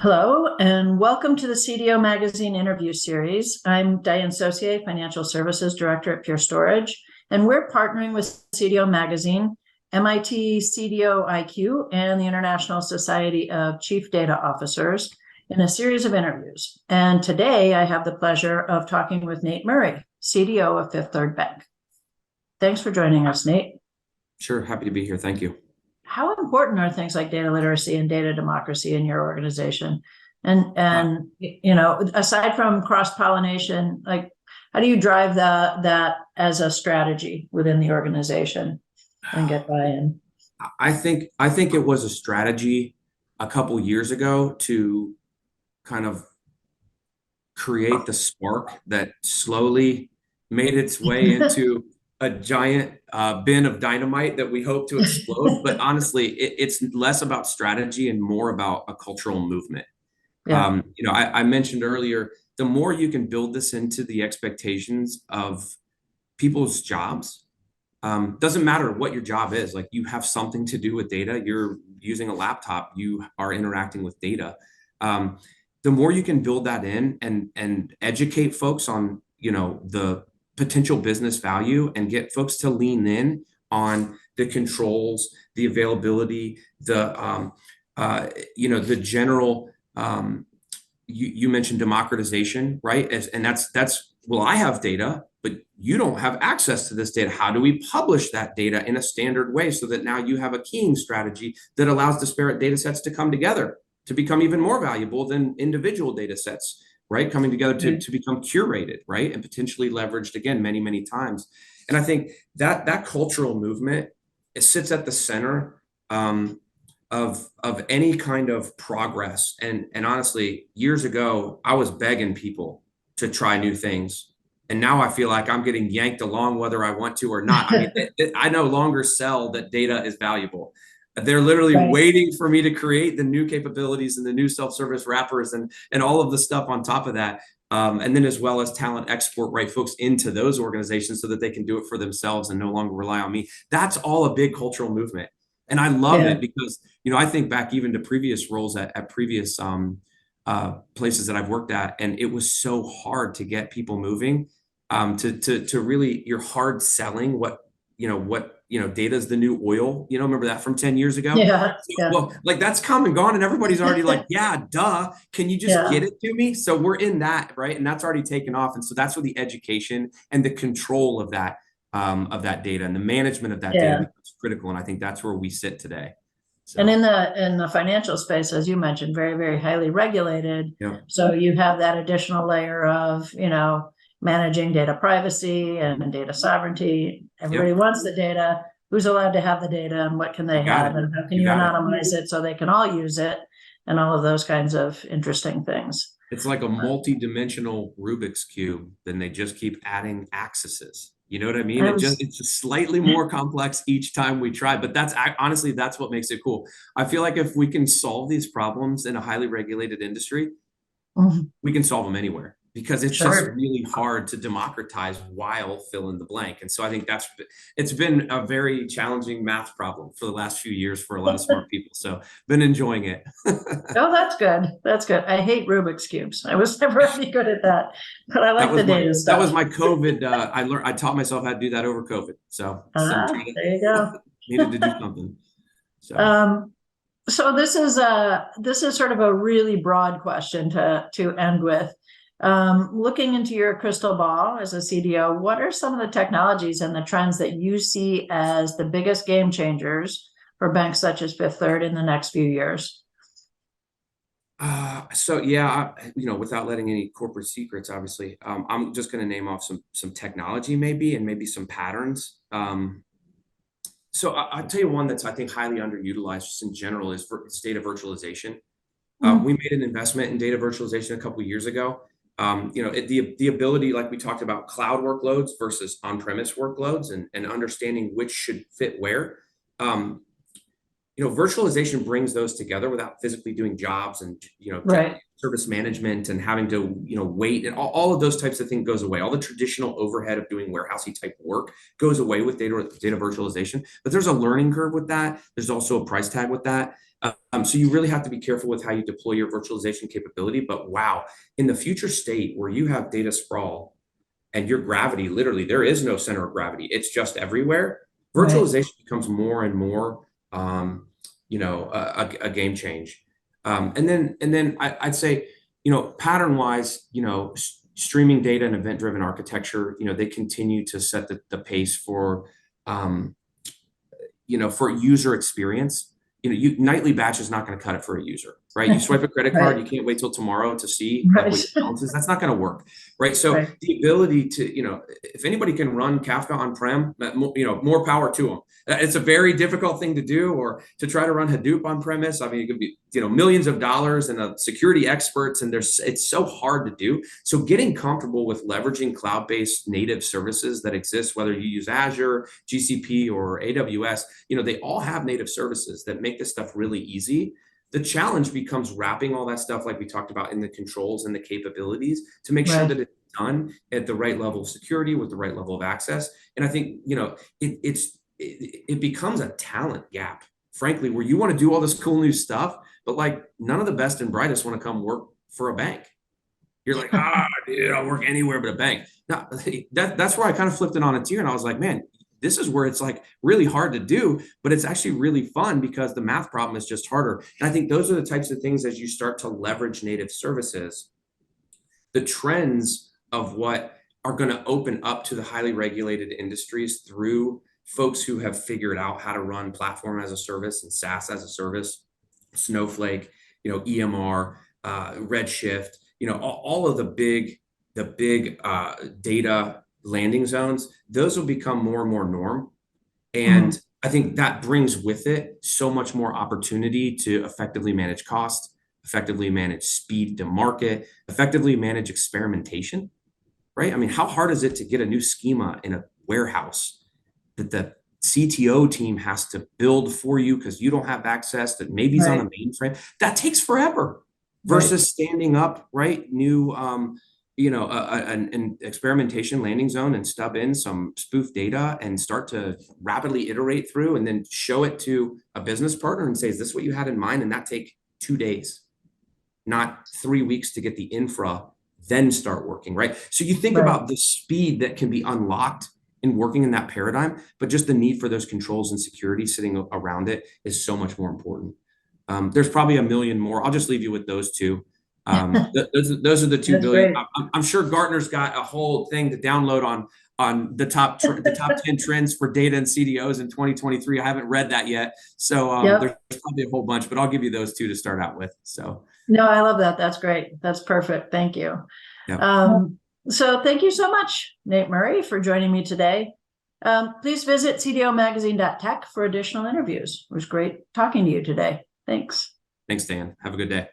Hello, and welcome to the CDO Magazine interview series. I'm Diane Saucier, Financial Services Director at Pure Storage, and we're partnering with CDO Magazine, MIT CDO IQ, and the International Society of Chief Data Officers in a series of interviews. And today I have the pleasure of talking with Nate Murray, CDO of Fifth Third Bank. Thanks for joining us, Nate. Sure, happy to be here. Thank you. How important are things like data literacy and data democracy in your organization? And aside from cross-pollination, like how do you drive that as a strategy within the organization and get buy-in? I think it was a strategy a couple years ago to kind of create the spark that slowly made its way into a giant bin of dynamite that we hope to explode. But honestly, it's less about strategy and more about a cultural movement. Yeah. I mentioned earlier, the more you can build this into the expectations of people's jobs, doesn't matter what your job is, like you have something to do with data, you're using a laptop, you are interacting with data. The more you can build that in and educate folks on, the potential business value and get folks to lean in on the controls, the availability, the general, you mentioned democratization, right? And that's, well, I have data, but you don't have access to this data. How do we publish that data in a standard way so that now you have a keying strategy that allows disparate data sets to come together to become even more valuable than individual data sets, right? Coming together to become curated, right? And potentially leveraged again, many, many times. And I think that cultural movement, it sits at the center of any kind of progress. And honestly, years ago, I was begging people to try new things. And now I feel like I'm getting yanked along whether I want to or not. I mean, I no longer sell that data is valuable. They're literally waiting for me to create the new capabilities and the new self-service wrappers and all of the stuff on top of that. And then as well as talent export, right, folks into those organizations so that they can do it for themselves and no longer rely on me. That's all a big cultural movement. And I love it because, I think back even to previous roles at previous places that I've worked at, and it was so hard to get people moving to really, you're hard selling what data is the new oil, remember that from 10 years ago? Yeah. Well, like that's come and gone and everybody's already like, yeah, duh. Can you just get it to me? So we're in that, right? And that's already taken off. And so that's where the education and the control of that data and the management of that data becomes critical. And I think that's where we sit today. So. And in the financial space, as you mentioned, very, very highly regulated. Yeah. So you have that additional layer of, managing data privacy and data sovereignty. Everybody wants the data. Who's allowed to have the data and what can they have and how can you anonymize it so they can all use it and all of those kinds of interesting things. It's like a multi-dimensional Rubik's Cube. Then they just keep adding axes. You know what I mean? It's just slightly more complex each time we try, but honestly, that's what makes it cool. I feel like if we can solve these problems in a highly regulated industry, we can solve them anywhere because it's just really hard to democratize while fill in the blank. And so I think it's been a very challenging math problem for the last few years for a lot of smart people. So been enjoying it. Oh, that's good. That's good. I hate Rubik's Cubes. I was never really good at that, but I like the data stuff. That was my COVID. I taught myself how to do that over COVID. So there you go. Needed to do something. So. So this is sort of a really broad question to end with. Looking into your crystal ball as a CDO, what are some of the technologies and the trends that you see as the biggest game changers for banks such as Fifth Third in the next few years? Without letting any corporate secrets, obviously, I'm just going to name off some technology maybe and maybe some patterns. So I'll tell you one that's, I think, highly underutilized just in general is data virtualization. We made an investment in data virtualization a couple of years ago. The ability, like we talked about, cloud workloads versus on-premise workloads and understanding which should fit where. virtualization brings those together without physically doing jobs and, Right. service management and having to, wait, and all of those types of things goes away. All the traditional overhead of doing warehousey type work goes away with data virtualization. But there's a learning curve with that. There's also a price tag with that. So you really have to be careful with how you deploy your virtualization capability. But wow, in the future state where you have data sprawl and your gravity, literally, there is no center of gravity. It's just everywhere. Virtualization becomes more and more, a game change. And then I'd say, pattern wise, streaming data and event driven architecture, they continue to set the pace for, for user experience. Nightly batch is not going to cut it for a user, right? You swipe a credit card, you can't wait till tomorrow to see what your balance is. That's not going to work, right? So the ability to, if anybody can run Kafka on-prem, more power to them. It's a very difficult thing to do, or to try to run Hadoop on premise. I mean, it could be, millions of dollars and security experts, and it's so hard to do. So getting comfortable with leveraging cloud-based native services that exist, whether you use Azure, GCP, or AWS, they all have native services that make this stuff really easy. The challenge becomes wrapping all that stuff, like we talked about, in the controls and the capabilities to make sure that it's done at the right level of security with the right level of access. And I think, it becomes a talent gap, frankly, where you want to do all this cool new stuff, but like none of the best and brightest want to come work for a bank. You're like, dude, I'll work anywhere but a bank. Now, that's where I kind of flipped it on its ear, and I was like, man, this is where it's like really hard to do, but it's actually really fun because the math problem is just harder. And I think those are the types of things, as you start to leverage native services, the trends of what are going to open up to the highly regulated industries through folks who have figured out how to run platform as a service and SaaS as a service, Snowflake, EMR, Redshift, all of the big data landing zones. Those will become more and more norm. And I think that brings with it so much more opportunity to effectively manage cost, effectively manage speed to market, effectively manage experimentation, right? I mean, how hard is it to get a new schema in a warehouse that the CTO team has to build for you because you don't have access, that maybe is on a mainframe? That takes forever versus standing up, new, an experimentation landing zone and stub in some spoof data and start to rapidly iterate through and then show it to a business partner and say, is this what you had in mind? And that take 2 days, not 3 weeks to get the infra, then start working, right? So you think about the speed that can be unlocked in working in that paradigm, but just the need for those controls and security sitting around it is so much more important. There's probably a million more. I'll just leave you with those two. Those are the two billion. I'm sure Gartner's got a whole thing to download on the top 10 trends for data and CDOs in 2023. I haven't read that yet, so there's probably a whole bunch, but I'll give you those two to start out with. So no, I love that. That's great. That's perfect. Thank you. So thank you so much, Nate Murray, for joining me today. Please visit cdomagazine.tech for additional interviews. It was great talking to you today. Thanks. Thanks, Dan. Have a good day.